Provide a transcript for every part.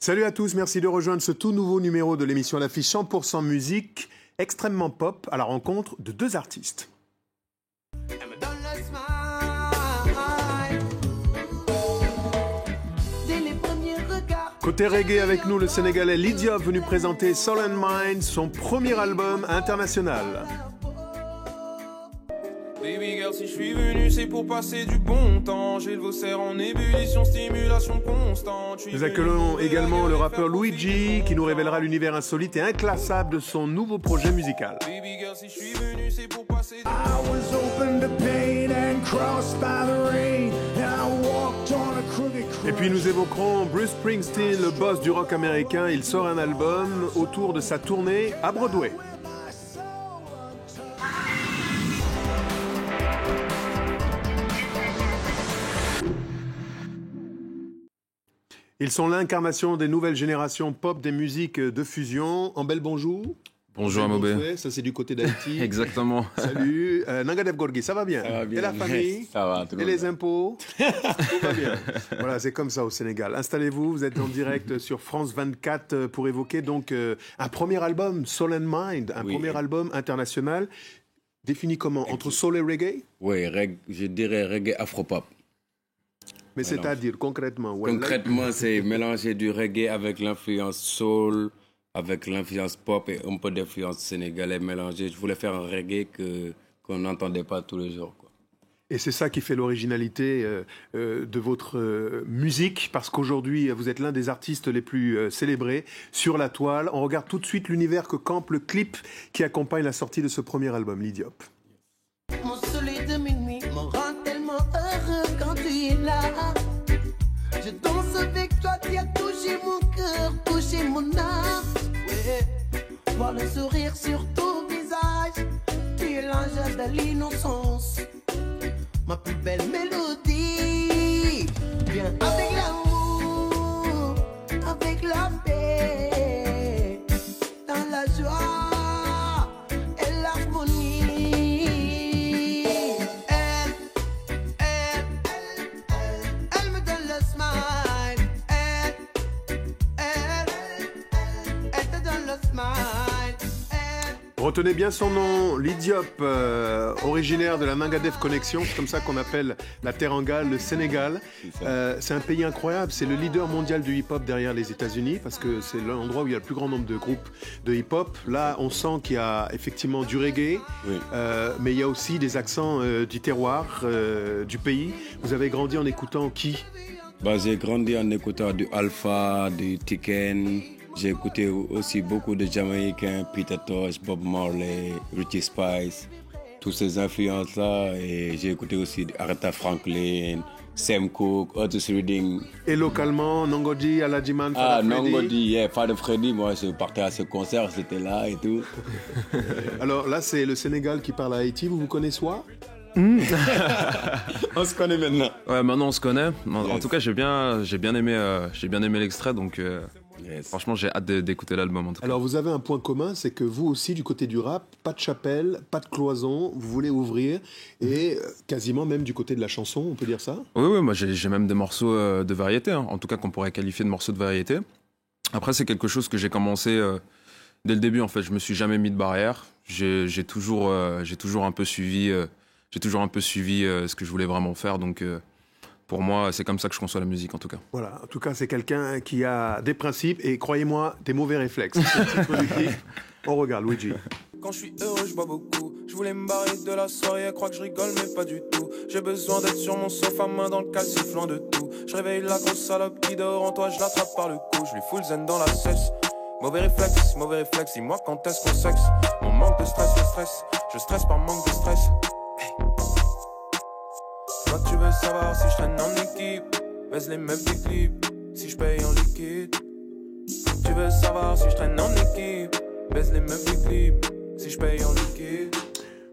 Salut à tous, merci de rejoindre ce tout nouveau numéro de l'émission L'Affiche 100% musique, extrêmement pop, à la rencontre de deux artistes. Côté reggae avec nous, le Sénégalais Lydia venu présenter Soul and Mind, son premier album international. Baby girl, si je suis venu, c'est pour passer du bon temps. J'ai le Vaussaire en ébullition, stimulation constante. Nous accueillons également le rappeur Luigi qui nous révélera l'univers insolite et inclassable de son nouveau projet musical. Baby girl, si je suis venu, c'est pour passer du Et puis nous évoquerons Bruce Springsteen, le boss du rock américain. Il sort un album autour de sa tournée à Broadway. Ils sont l'incarnation des nouvelles générations pop, des musiques de fusion. Ambel, bonjour. Bonjour Amobé. Ça c'est du côté d'Haïti. Exactement. Salut. Nangadev Gorgui, ça va bien? Ça va bien. Et la famille? Ça va, tout et les impôts? Tout va bien. Voilà, c'est comme ça au Sénégal. Installez-vous, vous êtes en direct sur France 24 pour évoquer donc un premier album, Soul and Mind, un premier album international. Défini comment? Entre soul et reggae? Oui, je dirais reggae afro-pop. Mais c'est-à-dire concrètement? Concrètement, c'est mélanger du reggae avec l'influence soul, avec l'influence pop et un peu d'influence sénégalaise mélangée. Je voulais faire un reggae qu'on n'entendait pas tous les jours, quoi. Et c'est ça qui fait l'originalité de votre musique, parce qu'aujourd'hui, vous êtes l'un des artistes les plus célébrés sur la toile. On regarde tout de suite l'univers que campe le clip qui accompagne la sortie de ce premier album, L'idiop. Mon soleil de minuit me rend tellement heureux quand tu es là. Je danse avec toi, tu as touché mon cœur, touché mon âme. Ouais. Voir le sourire sur ton visage, tu es l'ange de l'innocence. Ma plus belle mélodie, viens avec l'amour, avec la paix, dans la joie et l'harmonie. Elle me donne le smile, elle te donne le smile. Retenez bien son nom, L'idiop, originaire de la Nangadev Connection, c'est comme ça qu'on appelle la Teranga, le Sénégal. C'est un pays incroyable, c'est le leader mondial du hip-hop derrière les États-Unis, parce que c'est l'endroit où il y a le plus grand nombre de groupes de hip-hop. Là, on sent qu'il y a effectivement du reggae, mais il y a aussi des accents du terroir, du pays. Vous avez grandi en écoutant qui? J'ai grandi en écoutant du Alpha, du Tiken. J'ai écouté aussi beaucoup de Jamaïcains, Peter Tosh, Bob Marley, Richie Spice, toutes ces influences-là. Et j'ai écouté aussi Aretha Franklin, Sam Cooke, Otis Redding. Et localement, Nongodi, Aladjiman, Fada Freddy. Nongodi, Fada Freddy. Moi, je partais à ce concert, j'étais là et tout. Alors là, c'est le Sénégal qui parle à Haïti. Vous connaissez soit? On se connaît maintenant. Ouais, maintenant on se connaît. En tout cas, j'ai bien aimé l'extrait, donc franchement, j'ai hâte d'écouter l'album. En tout cas. Alors, vous avez un point commun, c'est que vous aussi, du côté du rap, pas de chapelle, pas de cloison, vous voulez ouvrir, et quasiment même du côté de la chanson, on peut dire ça? Oui, moi j'ai même des morceaux de variété, hein, en tout cas qu'on pourrait qualifier de morceaux de variété. Après, c'est quelque chose que j'ai commencé dès le début. En fait, je me suis jamais mis de barrière. J'ai toujours un peu suivi. J'ai toujours un peu suivi ce que je voulais vraiment faire, donc pour moi, c'est comme ça que je conçois la musique en tout cas. Voilà, en tout cas, c'est quelqu'un qui a des principes et, croyez-moi, des mauvais réflexes. On regarde, Luigi. Quand je suis heureux, je bois beaucoup. Je voulais me barrer de la soirée, elle croit que je rigole, mais pas du tout. J'ai besoin d'être sur mon sofa, main dans le calciflant de tout. Je réveille la grosse salope qui dort en toi, je l'attrape par le cou. Je lui fous le zen dans la cesse. Mauvais réflexe, dis-moi quand est-ce qu'on sexe. Mon manque de stress, je stresse par manque de stress. Toi tu veux savoir si je traîne en équipe, baise les meufs des clips, si je paye en liquide. Tu veux savoir si je traîne en équipe, baise les meufs des clips, si je paye en liquide.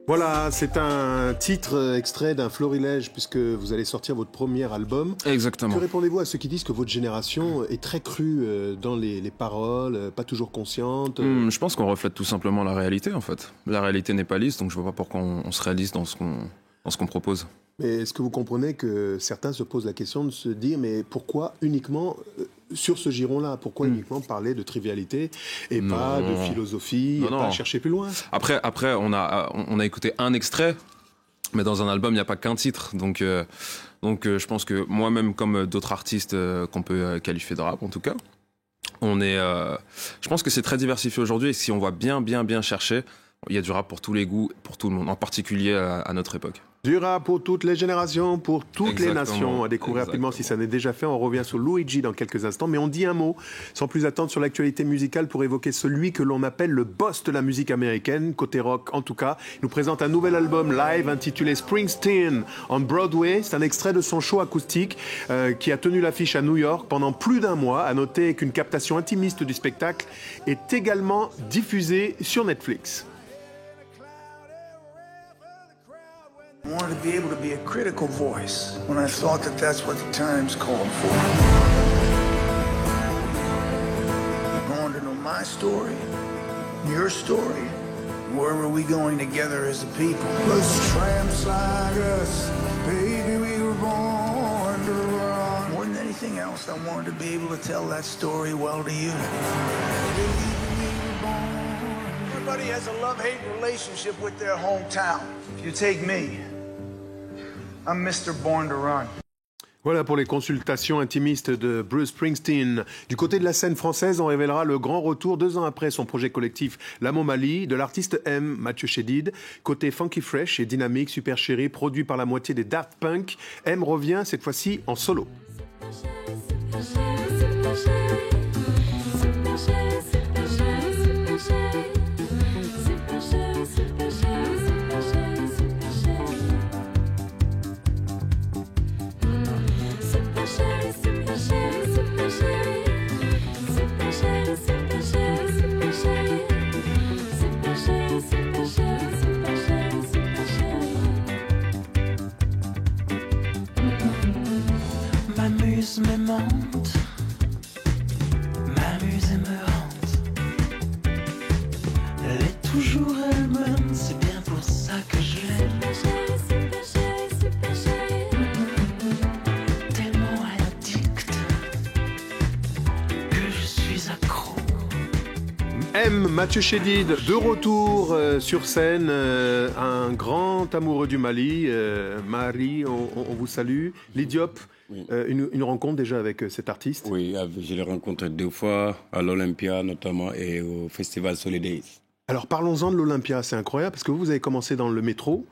Voilà, c'est un titre extrait d'un florilège puisque vous allez sortir votre premier album. Exactement. Que répondez-vous à ceux qui disent que votre génération est très crue dans les paroles, pas toujours consciente? Je pense qu'on reflète tout simplement la réalité en fait. La réalité n'est pas lisse, donc je vois pas pourquoi on se réalise dans ce qu'on propose. Mais est-ce que vous comprenez que certains se posent la question de se dire mais pourquoi uniquement sur ce giron-là. Pourquoi uniquement parler de trivialité et pas de philosophie, pas chercher plus loin? Après, on a écouté un extrait, mais dans un album, il n'y a pas qu'un titre. Donc, je pense que moi-même, comme d'autres artistes qu'on peut qualifier de rap, en tout cas, je pense que c'est très diversifié aujourd'hui. Et si on va bien chercher, il y a du rap pour tous les goûts, pour tout le monde, en particulier à notre époque. Du rap pour toutes les générations, pour toutes les nations. À découvrir rapidement si ça n'est déjà fait. On revient sur Luigi dans quelques instants. Mais on dit un mot, sans plus attendre, sur l'actualité musicale pour évoquer celui que l'on appelle le boss de la musique américaine, côté rock en tout cas. Il nous présente un nouvel album live intitulé Springsteen on Broadway. C'est un extrait de son show acoustique qui a tenu l'affiche à New York pendant plus d'un mois. À noter qu'une captation intimiste du spectacle est également diffusée sur Netflix. I wanted to be able to be a critical voice when I thought that that's what the times called for. I wanted to know my story, your story. Where are we going together as a people? Let's tramps like us, baby, we were born to run. More than anything else, I wanted to be able to tell that story well to you. Everybody has a love-hate relationship with their hometown. If you take me, I'm Mr. Born to Run. Voilà pour les consultations intimistes de Bruce Springsteen. Du côté de la scène française, on révélera le grand retour 2 ans après son projet collectif La Momalie de l'artiste M, Mathieu Chédid. Côté funky fresh et dynamique, super chéri, produit par la moitié des Daft Punk, M revient cette fois-ci en solo. Me monte, m'amuse et me hante. Elle est toujours elle-même, c'est bien pour ça que je l'aime. Tellement addict que je suis accro. M, Mathieu Chédid, de retour sur scène, un grand amoureux du Mali. Marie, on vous salue. L'Idiop. Oui. Une rencontre déjà avec cet artiste? Oui, je l'ai rencontré 2 fois à l'Olympia notamment et au Festival Solidays. Alors parlons-en de l'Olympia, c'est incroyable parce que vous avez commencé dans le métro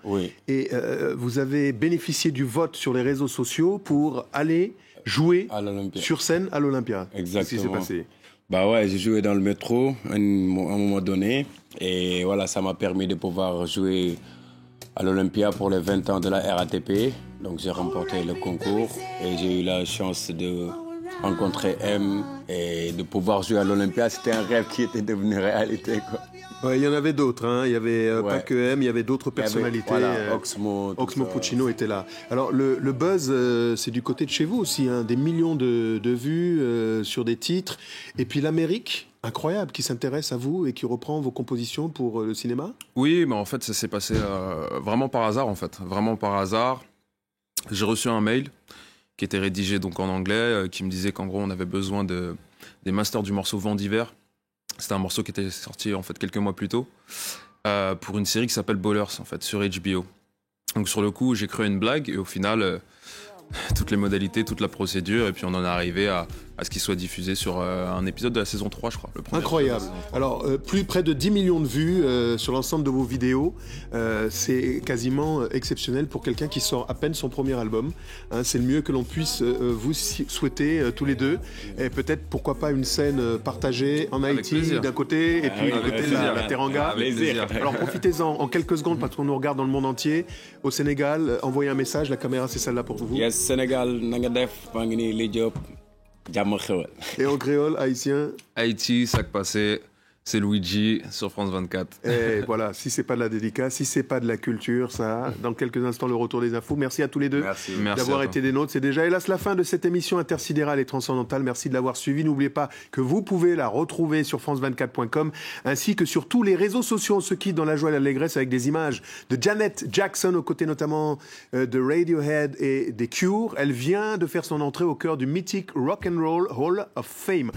et vous avez bénéficié du vote sur les réseaux sociaux pour aller jouer sur scène à l'Olympia. Exactement. Qu'est-ce qui s'est passé? Bah ouais, j'ai joué dans le métro à un moment donné et voilà, ça m'a permis de pouvoir jouer à l'Olympia pour les 20 ans de la RATP. Donc j'ai remporté le concours et j'ai eu la chance de rencontrer M et de pouvoir jouer à l'Olympia. C'était un rêve qui était devenu réalité, quoi. Ouais, il y en avait d'autres, hein. Il y avait pas que M, il y avait d'autres personnalités. Voilà, Oxmo Puccino était là. Alors le buzz, c'est du côté de chez vous aussi, hein. Des millions de vues sur des titres. Et puis l'Amérique, incroyable, qui s'intéresse à vous et qui reprend vos compositions pour le cinéma? Oui, mais en fait, ça s'est passé vraiment par hasard, en fait. Vraiment par hasard. J'ai reçu un mail qui était rédigé donc en anglais, qui me disait qu'en gros, on avait besoin des masters du morceau Vent d'hiver. C'était un morceau qui était sorti en fait quelques mois plus tôt pour une série qui s'appelle Ballers en fait sur HBO. Donc sur le coup, j'ai créé une blague et au final, toutes les modalités, toute la procédure et puis on en est arrivé à ce qu'il soit diffusé sur un épisode de la saison 3, je crois. Incroyable. Alors, près de 10 millions de vues sur l'ensemble de vos vidéos. C'est quasiment exceptionnel pour quelqu'un qui sort à peine son premier album. Hein, c'est le mieux que l'on puisse vous souhaiter tous les deux. Et peut-être, pourquoi pas, une scène partagée en Haïti d'un côté et puis du côté de la Teranga. Alors, profitez-en en quelques secondes parce qu'on nous regarde dans le monde entier. Au Sénégal, envoyez un message. La caméra, c'est celle-là pour vous. Yes, Sénégal, Nangadef, Pangini, Lidiop. Et en créole, haïtien? Haïti, sac passé, C'est Luigi sur France 24. Et voilà, si c'est pas de la dédicace, si c'est pas de la culture, ça, dans quelques instants, le retour des infos. Merci à tous les deux d'avoir été des nôtres. C'est déjà, hélas, la fin de cette émission intersidérale et transcendantale. Merci de l'avoir suivi. N'oubliez pas que vous pouvez la retrouver sur france24.com ainsi que sur tous les réseaux sociaux. On se quitte dans la joie et l'allégresse avec des images de Janet Jackson, aux côtés notamment de Radiohead et des Cure. Elle vient de faire son entrée au cœur du mythique Rock and Roll Hall of Fame.